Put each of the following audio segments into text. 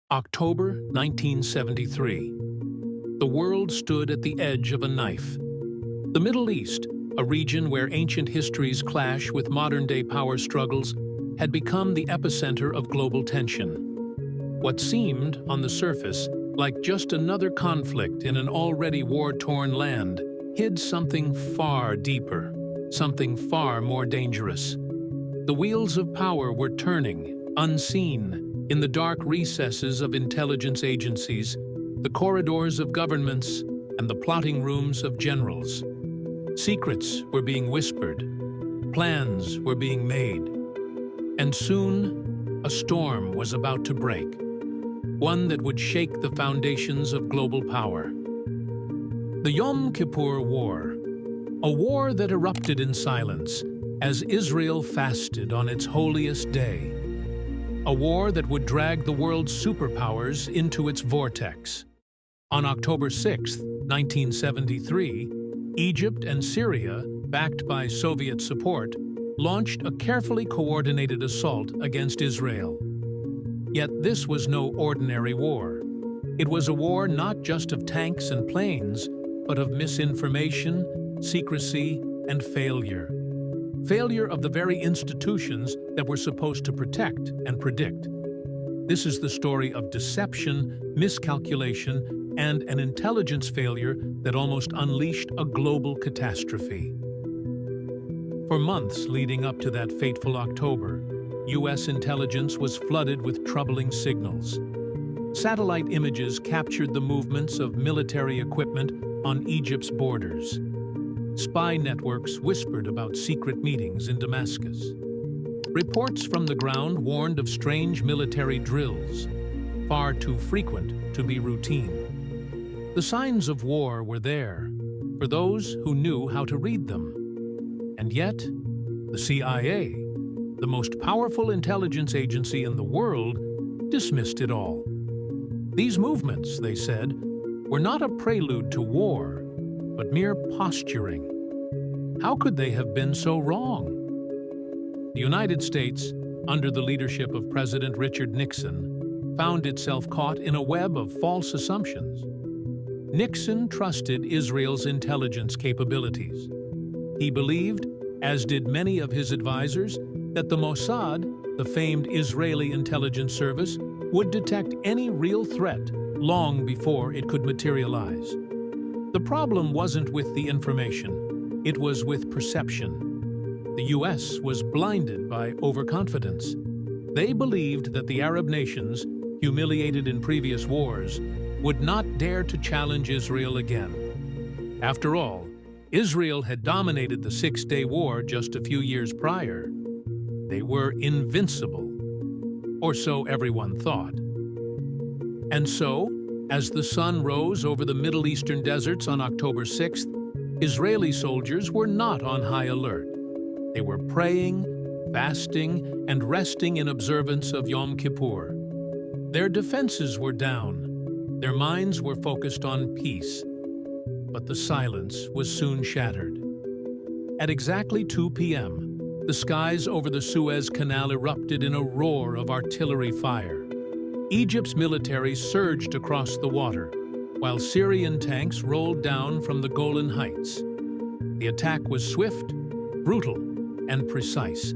October 1973. The world stood at the edge of a knife. The Middle East, a region where ancient histories clash with modern-day power struggles, had become the epicenter of global tension. What seemed, on the surface, like just another conflict in an already war-torn land, hid something far deeper, something far more dangerous. The wheels of power were turning, unseen, in the dark recesses of intelligence agencies, the corridors of governments, and the plotting rooms of generals. Secrets were being whispered, plans were being made, and soon a storm was about to break, one that would shake the foundations of global power. The Yom Kippur War, a war that erupted in silence as Israel fasted on its holiest day. A war that would drag the world's superpowers into its vortex. On October 6, 1973, Egypt and Syria, backed by Soviet support, launched a carefully coordinated assault against Israel. Yet this was no ordinary war. It was a war not just of tanks and planes, but of misinformation, secrecy, and failure. Failure of the very institutions that were supposed to protect and predict. This is the story of deception, miscalculation, and an intelligence failure that almost unleashed a global catastrophe. For months leading up to that fateful October, U.S. intelligence was flooded with troubling signals. Satellite images captured the movements of military equipment on Egypt's borders. Spy networks whispered about secret meetings in Damascus. Reports from the ground warned of strange military drills, far too frequent to be routine. The signs of war were there, for those who knew how to read them. And yet, the CIA, the most powerful intelligence agency in the world, dismissed it all. These movements, they said, were not a prelude to war, but mere posturing. How could they have been so wrong? The United States, under the leadership of President Richard Nixon, found itself caught in a web of false assumptions. Nixon trusted Israel's intelligence capabilities. He believed, as did many of his advisors, that the Mossad, the famed Israeli intelligence service, would detect any real threat long before it could materialize. The problem wasn't with the information, it was with perception. The U.S. was blinded by overconfidence. They believed that the Arab nations, humiliated in previous wars, would not dare to challenge Israel again. After all, Israel had dominated the Six-Day War just a few years prior. They were invincible, or so everyone thought. And so, as the sun rose over the Middle Eastern deserts on October 6th, Israeli soldiers were not on high alert. They were praying, fasting, and resting in observance of Yom Kippur. Their defenses were down. Their minds were focused on peace. But the silence was soon shattered. At exactly 2 p.m., the skies over the Suez Canal erupted in a roar of artillery fire. Egypt's military surged across the water, while Syrian tanks rolled down from the Golan Heights. The attack was swift, brutal, and precise.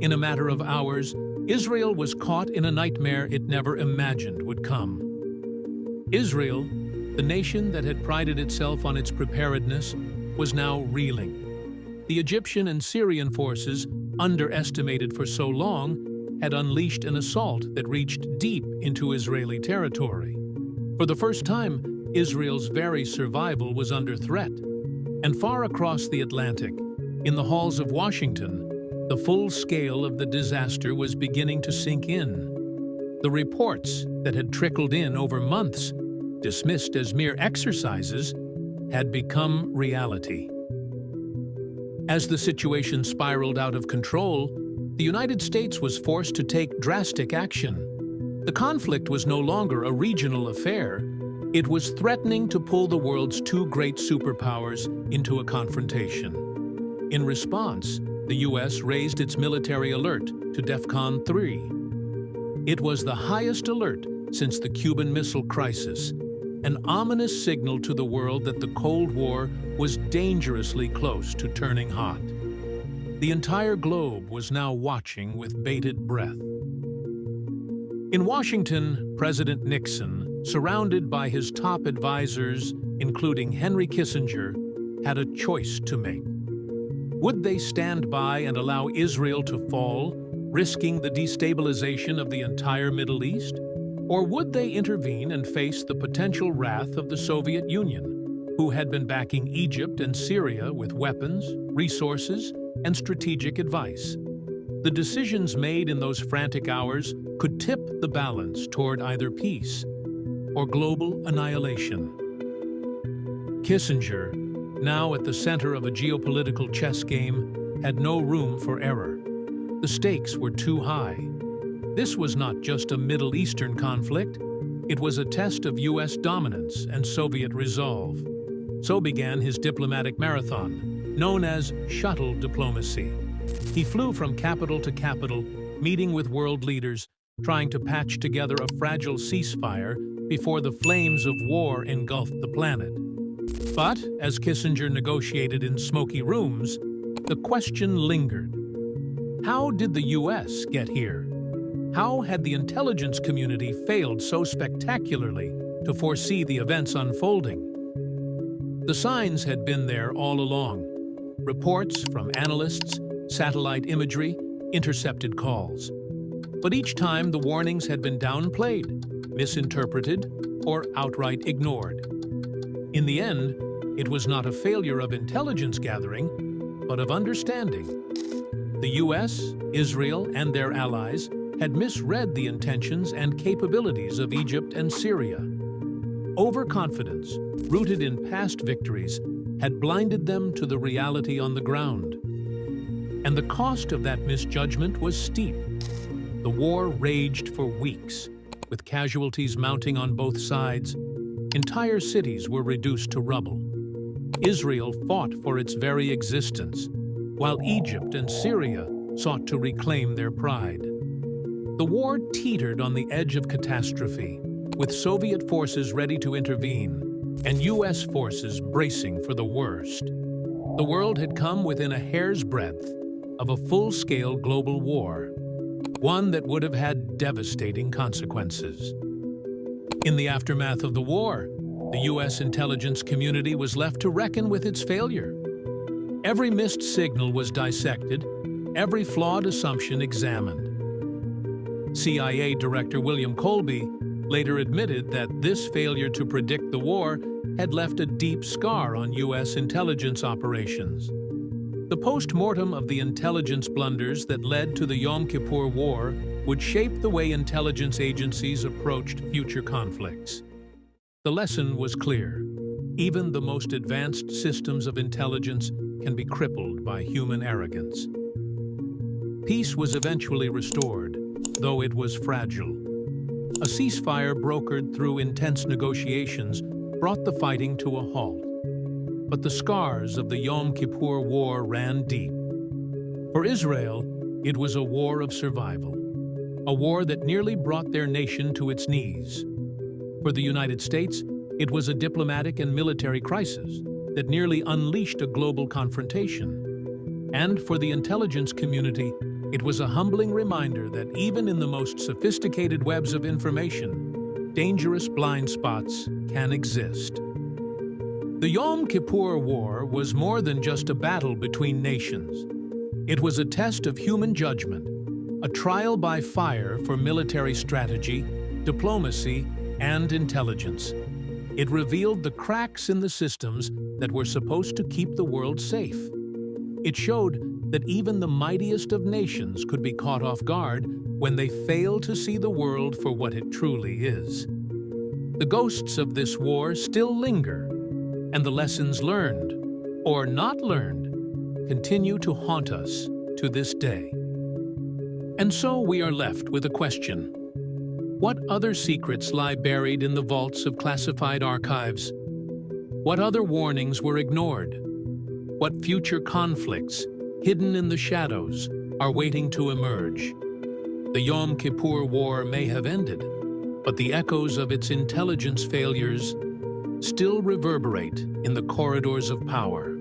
In a matter of hours, Israel was caught in a nightmare it never imagined would come. Israel, the nation that had prided itself on its preparedness, was now reeling. The Egyptian and Syrian forces, underestimated for so long, had unleashed an assault that reached deep into Israeli territory. For the first time, Israel's very survival was under threat. And far across the Atlantic, in the halls of Washington, the full scale of the disaster was beginning to sink in. The reports that had trickled in over months, dismissed as mere exercises, had become reality. As the situation spiraled out of control, the United States was forced to take drastic action. The conflict was no longer a regional affair. It was threatening to pull the world's two great superpowers into a confrontation. In response, the U.S. raised its military alert to DEFCON 3. It was the highest alert since the Cuban Missile Crisis, an ominous signal to the world that the Cold War was dangerously close to turning hot. The entire globe was now watching with bated breath. In Washington, President Nixon, surrounded by his top advisors, including Henry Kissinger, had a choice to make. Would they stand by and allow Israel to fall, risking the destabilization of the entire Middle East? Or would they intervene and face the potential wrath of the Soviet Union, who had been backing Egypt and Syria with weapons, resources, and strategic advice? The decisions made in those frantic hours could tip the balance toward either peace or global annihilation. Kissinger, now at the center of a geopolitical chess game, had no room for error. The stakes were too high. This was not just a Middle Eastern conflict, it was a test of U.S. dominance and Soviet resolve. So began his diplomatic marathon, known as shuttle diplomacy. He flew from capital to capital, meeting with world leaders, trying to patch together a fragile ceasefire before the flames of war engulfed the planet. But, as Kissinger negotiated in smoky rooms, the question lingered. How did the U.S. get here? How had the intelligence community failed so spectacularly to foresee the events unfolding? The signs had been there all along. Reports from analysts, satellite imagery, intercepted calls. But each time the warnings had been downplayed, misinterpreted, or outright ignored. In the end, it was not a failure of intelligence gathering, but of understanding. The U.S., Israel, and their allies had misread the intentions and capabilities of Egypt and Syria. Overconfidence, rooted in past victories, had blinded them to the reality on the ground. And the cost of that misjudgment was steep. The war raged for weeks, with casualties mounting on both sides. Entire cities were reduced to rubble. Israel fought for its very existence, while Egypt and Syria sought to reclaim their pride. The war teetered on the edge of catastrophe, with Soviet forces ready to intervene and U.S. forces bracing for the worst. The world had come within a hair's breadth of a full-scale global war, one that would have had devastating consequences. In the aftermath of the war, the U.S. intelligence community was left to reckon with its failure. Every missed signal was dissected, every flawed assumption examined. CIA Director William Colby later admitted that this failure to predict the war had left a deep scar on U.S. intelligence operations. The post-mortem of the intelligence blunders that led to the Yom Kippur War would shape the way intelligence agencies approached future conflicts. The lesson was clear. Even the most advanced systems of intelligence can be crippled by human arrogance. Peace was eventually restored, though it was fragile. A ceasefire brokered through intense negotiations brought the fighting to a halt. But the scars of the Yom Kippur War ran deep. For Israel, it was a war of survival, a war that nearly brought their nation to its knees. For the United States, it was a diplomatic and military crisis that nearly unleashed a global confrontation. And for the intelligence community, it was a humbling reminder that even in the most sophisticated webs of information, dangerous blind spots can exist. The Yom Kippur War was more than just a battle between nations. It was a test of human judgment, a trial by fire for military strategy, diplomacy, and intelligence. It revealed the cracks in the systems that were supposed to keep the world safe. It showed that even the mightiest of nations could be caught off guard when they fail to see the world for what it truly is. The ghosts of this war still linger, and the lessons learned, or not learned, continue to haunt us to this day. And so we are left with a question. What other secrets lie buried in the vaults of classified archives? What other warnings were ignored? What future conflicts, hidden in the shadows, are waiting to emerge? The Yom Kippur War may have ended, but the echoes of its intelligence failures still reverberate in the corridors of power.